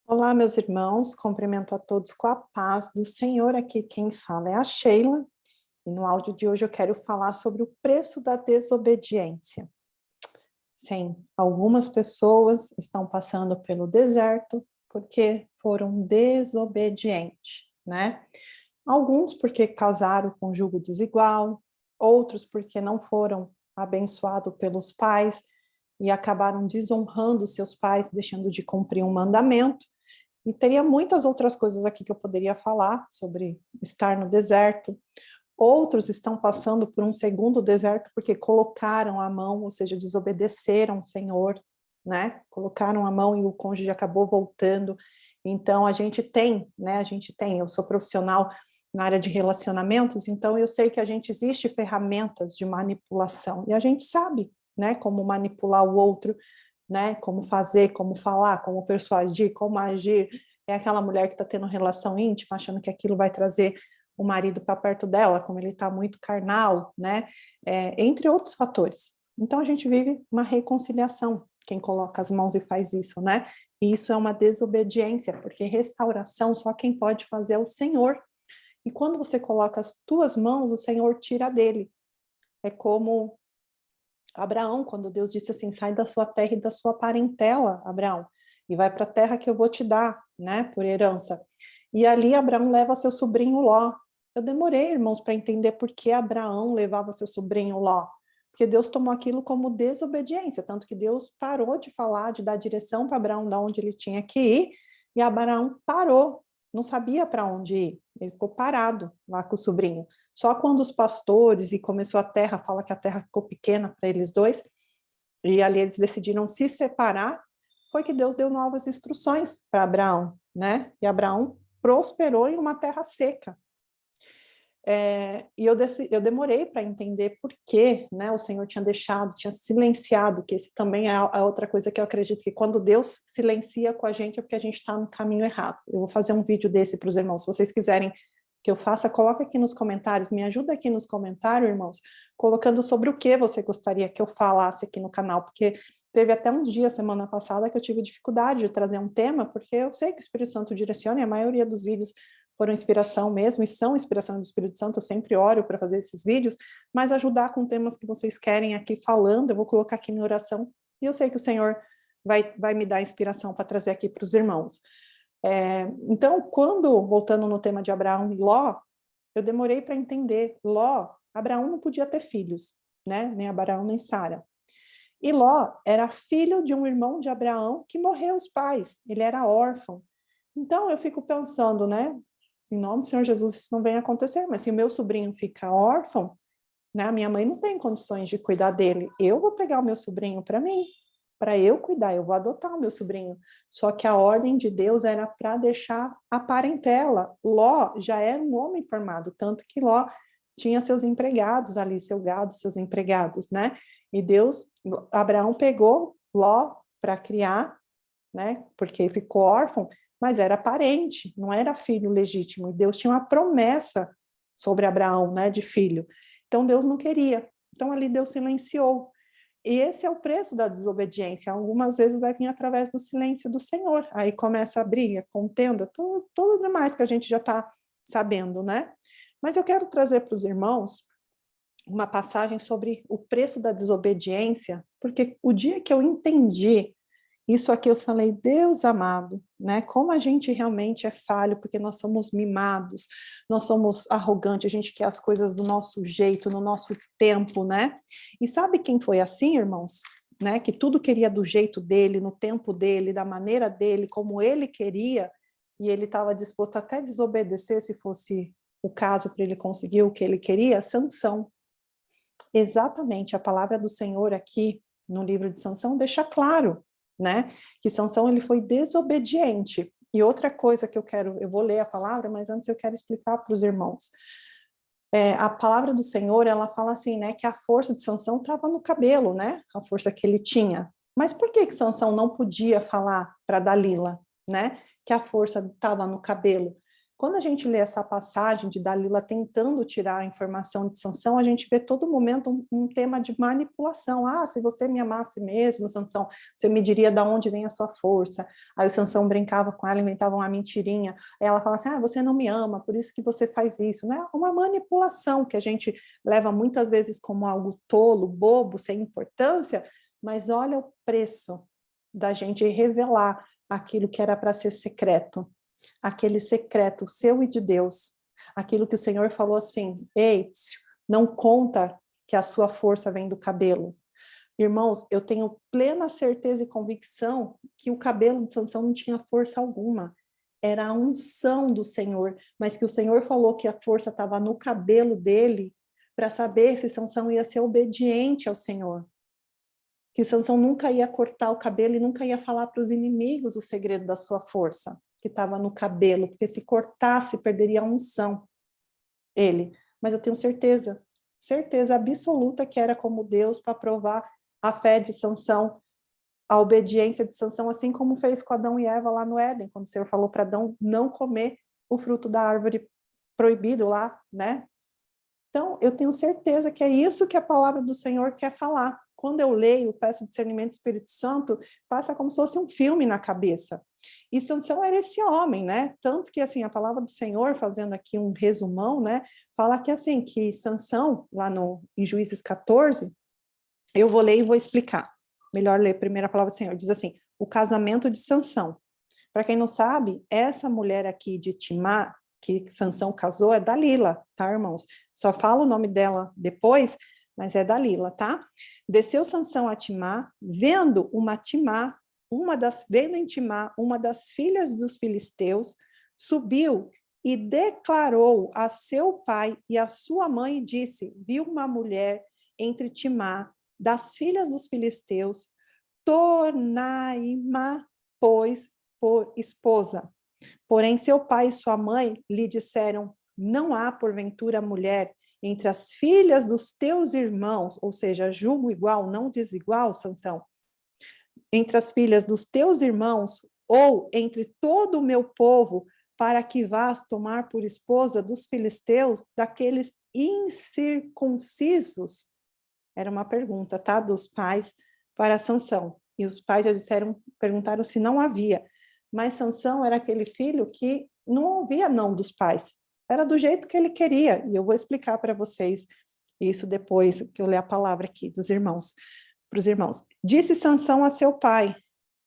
Olá, meus irmãos, cumprimento a todos com a paz do Senhor. Aqui quem fala é a Sheila, e no áudio de hoje eu quero falar sobre o preço da desobediência. Sim, algumas pessoas estão passando pelo deserto porque foram desobedientes, né? Alguns porque casaram com jugo desigual, outros porque não foram abençoados pelos pais e acabaram desonrando seus pais, deixando de cumprir um mandamento. E teria muitas outras coisas aqui que eu poderia falar sobre estar no deserto. Outros estão passando por um segundo deserto porque colocaram a mão, ou seja, desobedeceram o Senhor, né? Colocaram a mão e o cônjuge acabou voltando. Então, a gente tem, né? Eu sou profissional na área de relacionamentos, então eu sei que a gente existe ferramentas de manipulação e a gente sabe, né? Como manipular o outro, né? Como fazer, como falar, como persuadir, como agir. É aquela mulher que está tendo relação íntima, achando que aquilo vai trazer o marido para perto dela, como ele está muito carnal, né? Entre outros fatores. Então a gente vive uma reconciliação, quem coloca as mãos e faz isso, né? E isso é uma desobediência, porque restauração só quem pode fazer é o Senhor. E quando você coloca as tuas mãos, o Senhor tira dele. É como Abraão, quando Deus disse assim, sai da sua terra e da sua parentela, Abraão, e vai para a terra que eu vou te dar, né, por herança. E ali Abraão leva seu sobrinho Ló. Eu demorei, irmãos, para entender por que Abraão levava seu sobrinho Ló. Porque Deus tomou aquilo como desobediência, tanto que Deus parou de falar, de dar direção para Abraão de onde ele tinha que ir, e Abraão parou, não sabia para onde ir. Ele ficou parado lá com o sobrinho. Só quando os pastores e começou a terra, fala que a terra ficou pequena para eles dois, e ali eles decidiram se separar, foi que Deus deu novas instruções para Abraão, né? E Abraão prosperou em uma terra seca. Eu demorei para entender por que, né, o Senhor tinha deixado, tinha silenciado, que esse também é a outra coisa que eu acredito, que quando Deus silencia com a gente é porque a gente está no caminho errado. Eu vou fazer um vídeo desse para os irmãos, se vocês quiserem que eu faça, coloca aqui nos comentários, me ajuda aqui nos comentários, irmãos, colocando sobre o que você gostaria que eu falasse aqui no canal, porque teve até uns dias, semana passada, que eu tive dificuldade de trazer um tema, porque eu sei que o Espírito Santo direciona, e a maioria dos vídeos foram inspiração mesmo, e são inspiração do Espírito Santo, eu sempre oro para fazer esses vídeos, mas ajudar com temas que vocês querem aqui falando, eu vou colocar aqui em oração, e eu sei que o Senhor vai me dar inspiração para trazer aqui para os irmãos. Então, voltando no tema de Abraão e Ló, eu demorei para entender. Ló, Abraão não podia ter filhos, né? Nem Abraão nem Sara. E Ló era filho de um irmão de Abraão que morreu os pais, ele era órfão. Então, eu fico pensando, né? Em nome do Senhor Jesus, isso não vem acontecer, mas se o meu sobrinho fica órfão, né? A minha mãe não tem condições de cuidar dele. Eu vou pegar o meu sobrinho para mim, para eu cuidar, eu vou adotar o meu sobrinho. Só que a ordem de Deus era para deixar a parentela. Ló já era um homem formado, tanto que Ló tinha seus empregados ali, seu gado, seus empregados, né? E Abraão pegou Ló para criar, né? Porque ficou órfão, mas era parente, não era filho legítimo. E Deus tinha uma promessa sobre Abraão, né, de filho. Então Deus não queria. Então ali Deus silenciou. E esse é o preço da desobediência. Algumas vezes vai vir através do silêncio do Senhor. Aí começa a briga, contenda, tudo demais que a gente já está sabendo, né? Mas eu quero trazer para os irmãos uma passagem sobre o preço da desobediência, porque o dia que eu entendi isso aqui, eu falei, Deus amado, né? Como a gente realmente é falho, porque nós somos mimados, nós somos arrogantes, a gente quer as coisas do nosso jeito, no nosso tempo, né? E sabe quem foi assim, irmãos? Né? Que tudo queria do jeito dele, no tempo dele, da maneira dele, como ele queria, e ele estava disposto até a desobedecer se fosse o caso para ele conseguir o que ele queria. Sansão. Exatamente, a palavra do Senhor aqui no livro de Sansão deixa claro, né, que Sansão ele foi desobediente. E outra coisa que eu vou ler a palavra, mas antes eu quero explicar para os irmãos. A palavra do Senhor, ela fala assim, né, que a força de Sansão estava no cabelo, né, a força que ele tinha. Mas por que Sansão não podia falar para Dalila, né, que a força estava no cabelo? Quando a gente lê essa passagem de Dalila tentando tirar a informação de Sansão, a gente vê todo momento um tema de manipulação. Ah, se você me amasse mesmo, Sansão, você me diria de onde vem a sua força. Aí o Sansão brincava com ela, inventava uma mentirinha. Aí ela fala assim, ah, você não me ama, por isso que você faz isso. Né? Uma manipulação que a gente leva muitas vezes como algo tolo, bobo, sem importância, mas olha o preço da gente revelar aquilo que era para ser secreto. Aquele secreto seu e de Deus, aquilo que o Senhor falou assim, ei, não conta que a sua força vem do cabelo. Irmãos, eu tenho plena certeza e convicção que o cabelo de Sansão não tinha força alguma, era a unção do Senhor, mas que o Senhor falou que a força estava no cabelo dele, para saber se Sansão ia ser obediente ao Senhor. Que Sansão nunca ia cortar o cabelo e nunca ia falar para os inimigos o segredo da sua força, que estava no cabelo, porque se cortasse, perderia a unção, ele. Mas eu tenho certeza absoluta que era como Deus para provar a fé de Sansão, a obediência de Sansão, assim como fez com Adão e Eva lá no Éden, quando o Senhor falou para Adão não comer o fruto da árvore proibido lá, né? Então, eu tenho certeza que é isso que a palavra do Senhor quer falar. Quando eu leio, peço discernimento do Espírito Santo, passa como se fosse um filme na cabeça. E Sansão era esse homem, né? Tanto que, assim, a palavra do Senhor, fazendo aqui um resumão, né? Fala que, assim, que Sansão, lá em Juízes 14, eu vou ler e vou explicar. Melhor ler primeiro a palavra do Senhor. Diz assim, o casamento de Sansão. Para quem não sabe, essa mulher aqui de Timá, que Sansão casou, é Dalila, tá, irmãos? Só falo o nome dela depois, mas é Dalila, tá? Desceu Sansão a Timá, vendo em Timá, uma das filhas dos filisteus, subiu e declarou a seu pai e a sua mãe, e disse, viu uma mulher entre Timá, das filhas dos filisteus, tornai-ma, pois, por esposa. Porém, seu pai e sua mãe lhe disseram, não há, porventura, mulher entre as filhas dos teus irmãos, ou seja, julgo igual, não desigual, Sansão, entre as filhas dos teus irmãos, ou entre todo o meu povo, para que vás tomar por esposa dos filisteus, daqueles incircuncisos? Era uma pergunta, tá, dos pais para Sansão. E os pais já perguntaram se não havia. Mas Sansão era aquele filho que não ouvia não dos pais. Era do jeito que ele queria. E eu vou explicar para vocês isso depois que eu ler a palavra aqui dos irmãos, para os irmãos. Disse Sansão a seu pai,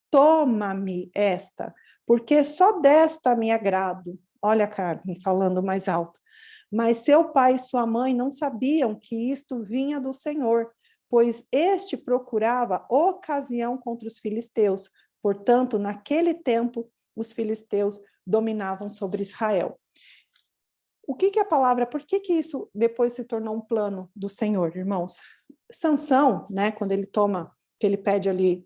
toma-me esta, porque só desta me agrado. Olha a Carmen falando mais alto. Mas seu pai e sua mãe não sabiam que isto vinha do Senhor, pois este procurava ocasião contra os filisteus. Portanto, naquele tempo, os filisteus dominavam sobre Israel. O que a palavra, por que isso depois se tornou um plano do Senhor, irmãos? Sansão, né, quando ele pede ali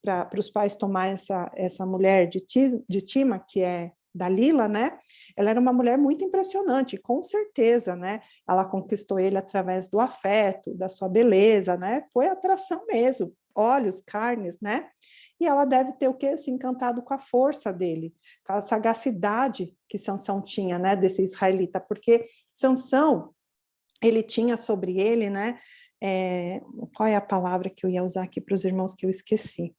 para os pais tomar essa mulher de Tima, que é Dalila, né? Ela era uma mulher muito impressionante, com certeza, né? Ela conquistou ele através do afeto, da sua beleza, né? Foi atração mesmo, olhos, carnes, né? E ela deve ter o quê? Se encantado com a força dele, com a sagacidade que Sansão tinha, né? Desse israelita, porque Sansão, ele tinha sobre ele, né? Qual é a palavra que eu ia usar aqui para os irmãos que eu esqueci?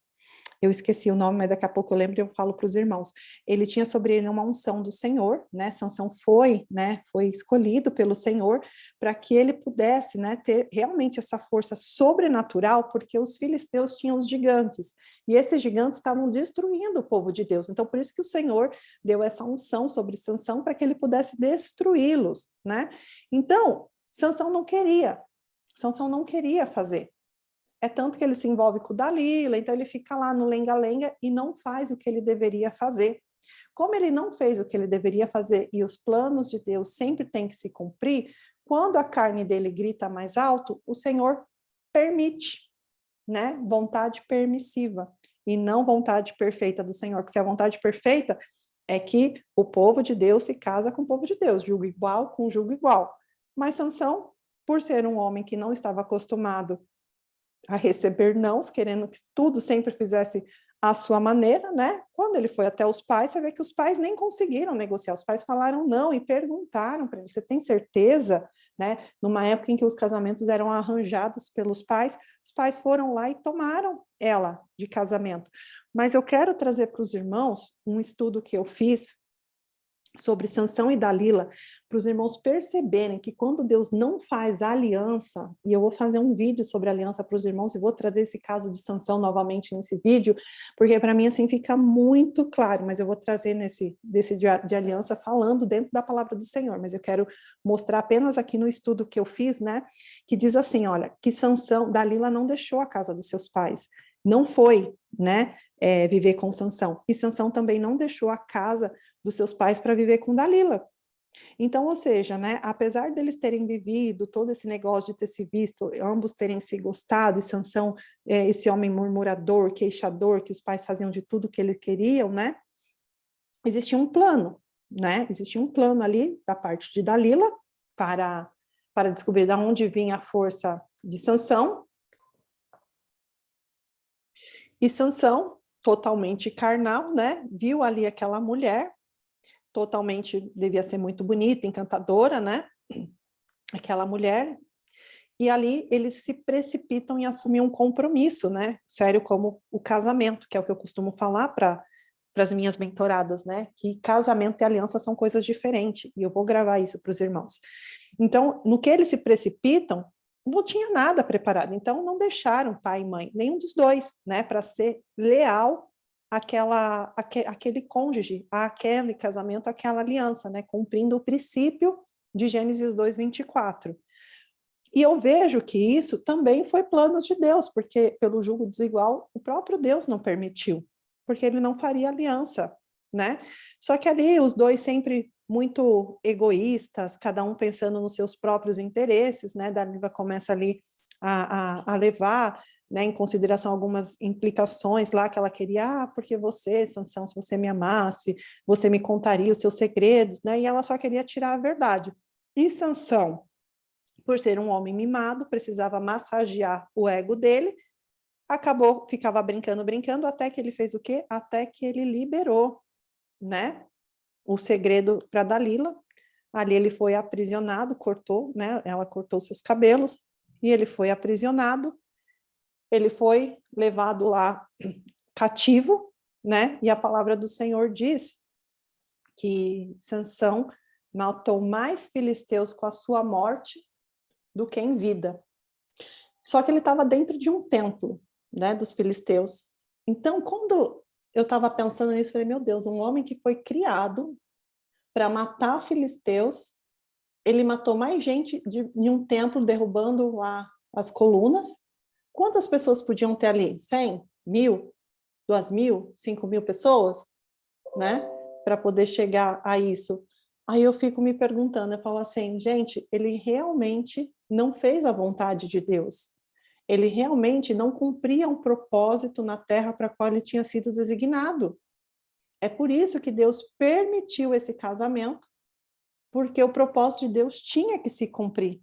Eu esqueci o nome, mas daqui a pouco eu lembro e eu falo para os irmãos. Ele tinha sobre ele uma unção do Senhor, né? Sansão foi escolhido pelo Senhor para que ele pudesse, né, ter realmente essa força sobrenatural, porque os filisteus tinham os gigantes, e esses gigantes estavam destruindo o povo de Deus. Então, por isso que o Senhor deu essa unção sobre Sansão para que ele pudesse destruí-los, né? Então, Sansão não queria fazer. É tanto que ele se envolve com Dalila, então ele fica lá no lenga-lenga e não faz o que ele deveria fazer. Como ele não fez o que ele deveria fazer e os planos de Deus sempre têm que se cumprir, quando a carne dele grita mais alto, o Senhor permite, né? Vontade permissiva e não vontade perfeita do Senhor, porque a vontade perfeita é que o povo de Deus se casa com o povo de Deus, julgo igual com julgo igual. Mas Sansão, por ser um homem que não estava acostumado a receber nãos, querendo que tudo sempre fizesse à sua maneira, né? Quando ele foi até os pais, você vê que os pais nem conseguiram negociar. Os pais falaram não e perguntaram para ele: você tem certeza? Né? Numa época em que os casamentos eram arranjados pelos pais, os pais foram lá e tomaram ela de casamento. Mas eu quero trazer para os irmãos um estudo que eu fiz sobre Sansão e Dalila, para os irmãos perceberem que quando Deus não faz aliança, e eu vou fazer um vídeo sobre aliança para os irmãos, e vou trazer esse caso de Sansão novamente nesse vídeo, porque para mim assim fica muito claro, mas eu vou trazer desse de aliança falando dentro da palavra do Senhor, mas eu quero mostrar apenas aqui no estudo que eu fiz, né, que diz assim, olha, que Sansão, Dalila não deixou a casa dos seus pais, não foi, né, viver com Sansão, e Sansão também não deixou a casa dos seus pais para viver com Dalila. Então, ou seja, né, apesar deles terem vivido todo esse negócio de ter se visto, ambos terem se gostado, e Sansão, esse homem murmurador, queixador, que os pais faziam de tudo que eles queriam, né, existia um plano, né, existia um plano ali da parte de Dalila para descobrir de onde vinha a força de Sansão, e Sansão, totalmente carnal, né, viu ali aquela mulher, totalmente, devia ser muito bonita, encantadora, né? Aquela mulher. E ali eles se precipitam em assumir um compromisso, né? Sério, como o casamento, que é o que eu costumo falar para as minhas mentoradas, né? Que casamento e aliança são coisas diferentes. E eu vou gravar isso para os irmãos. Então, no que eles se precipitam, não tinha nada preparado. Então, não deixaram pai e mãe, nenhum dos dois, né? Para ser leal aquele cônjuge, aquele casamento, aquela aliança, né, cumprindo o princípio de Gênesis 2:24. E eu vejo que isso também foi planos de Deus, porque pelo julgo desigual, o próprio Deus não permitiu, porque ele não faria aliança, né? Só que ali os dois sempre muito egoístas, cada um pensando nos seus próprios interesses, né? Dalila começa ali a levar, né, em consideração algumas implicações lá que ela queria, porque você, Sansão, se você me amasse, você me contaria os seus segredos, né? E ela só queria tirar a verdade. E Sansão, por ser um homem mimado, precisava massagear o ego dele, acabou, ficava brincando, até que ele fez o quê? Até que ele liberou, né, o segredo para Dalila. Ali ele foi aprisionado, cortou, né, ela cortou seus cabelos, e ele foi aprisionado, ele foi levado lá cativo, né, e a palavra do Senhor diz que Sansão matou mais filisteus com a sua morte do que em vida. Só que ele estava dentro de um templo, né, dos filisteus. Então, quando eu estava pensando nisso, eu falei, meu Deus, um homem que foi criado para matar filisteus, ele matou mais gente de um templo, derrubando lá as colunas. Quantas pessoas podiam ter ali? 100? 1.000? 2.000? 5.000 pessoas? Né? Para poder chegar a isso. Aí eu fico me perguntando, eu falo assim, gente, ele realmente não fez a vontade de Deus. Ele realmente não cumpria um propósito na terra para a qual ele tinha sido designado. É por isso que Deus permitiu esse casamento, porque o propósito de Deus tinha que se cumprir.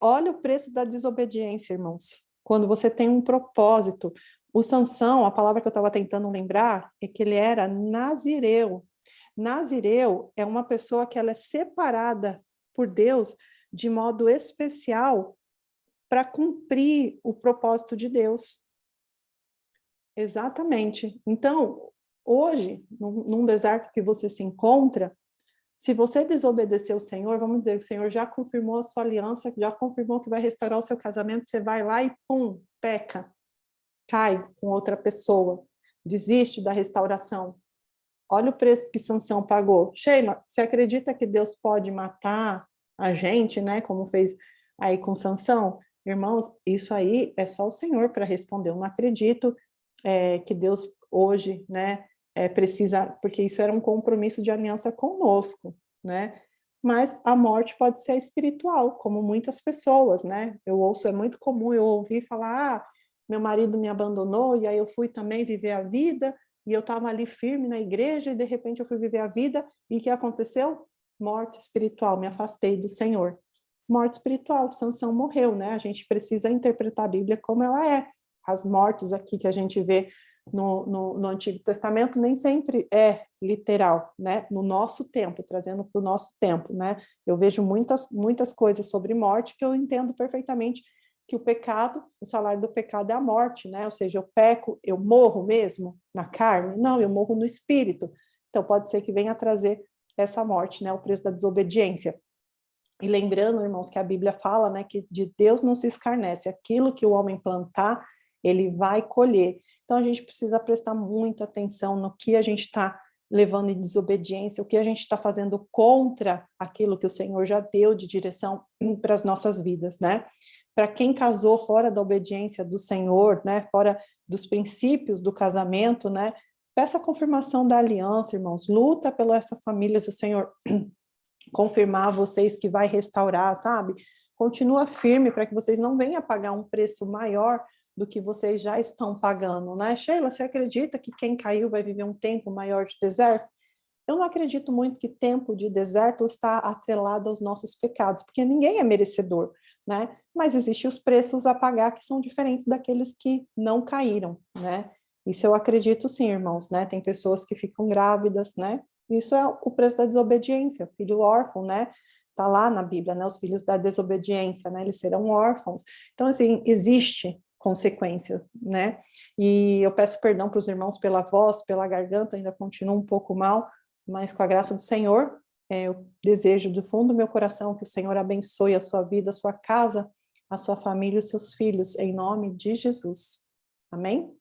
Olha o preço da desobediência, irmãos. Quando você tem um propósito. O Sansão, a palavra que eu estava tentando lembrar, é que ele era nazireu. Nazireu é uma pessoa que ela é separada por Deus de modo especial para cumprir o propósito de Deus. Exatamente. Então, hoje, num deserto que você se encontra, se você desobedecer o Senhor, vamos dizer que o Senhor já confirmou a sua aliança, já confirmou que vai restaurar o seu casamento, você vai lá e pum, peca, cai com outra pessoa, desiste da restauração. Olha o preço que Sansão pagou. Sheila, você acredita que Deus pode matar a gente, né? Como fez aí com Sansão? Irmãos, isso aí é só o Senhor para responder. Eu não acredito que Deus hoje, né, precisa, porque isso era um compromisso de aliança conosco, né? Mas a morte pode ser espiritual, como muitas pessoas, né? Eu ouço, é muito comum eu ouvir falar, meu marido me abandonou e aí eu fui também viver a vida e eu estava ali firme na igreja e de repente eu fui viver a vida e o que aconteceu? Morte espiritual, me afastei do Senhor. Morte espiritual, Sansão morreu, né? A gente precisa interpretar a Bíblia como ela é. as mortes aqui que a gente vê no Antigo Testamento nem sempre é literal, né? No nosso tempo, trazendo para o nosso tempo, né? Eu vejo muitas coisas sobre morte que eu entendo perfeitamente que o pecado, o salário do pecado é a morte, né? Ou seja, eu peco, eu morro mesmo na carne? Não, eu morro no espírito. Então pode ser que venha trazer essa morte, né? O preço da desobediência. E lembrando, irmãos, que a Bíblia fala, né, que de Deus não se escarnece, aquilo que o homem plantar, ele vai colher. Então a gente precisa prestar muita atenção no que a gente está levando em desobediência, o que a gente está fazendo contra aquilo que o Senhor já deu de direção para as nossas vidas, né? Para quem casou fora da obediência do Senhor, né, fora dos princípios do casamento, né, peça a confirmação da aliança, irmãos, luta pela essa família, se o Senhor confirmar a vocês que vai restaurar, sabe? Continua firme para que vocês não venham pagar um preço maior do que vocês já estão pagando, né? Sheila, você acredita que quem caiu vai viver um tempo maior de deserto? Eu não acredito muito que tempo de deserto está atrelado aos nossos pecados, porque ninguém é merecedor, né? Mas existem os preços a pagar que são diferentes daqueles que não caíram, né? Isso eu acredito sim, irmãos, né? Tem pessoas que ficam grávidas, né? Isso é o preço da desobediência, filho órfão, né? Tá lá na Bíblia, né? Os filhos da desobediência, né? Eles serão órfãos. Então, assim, existe consequência, né? E eu peço perdão para os irmãos pela voz, pela garganta, ainda continuo um pouco mal, mas com a graça do Senhor, eu desejo do fundo do meu coração que o Senhor abençoe a sua vida, a sua casa, a sua família e os seus filhos, em nome de Jesus. Amém?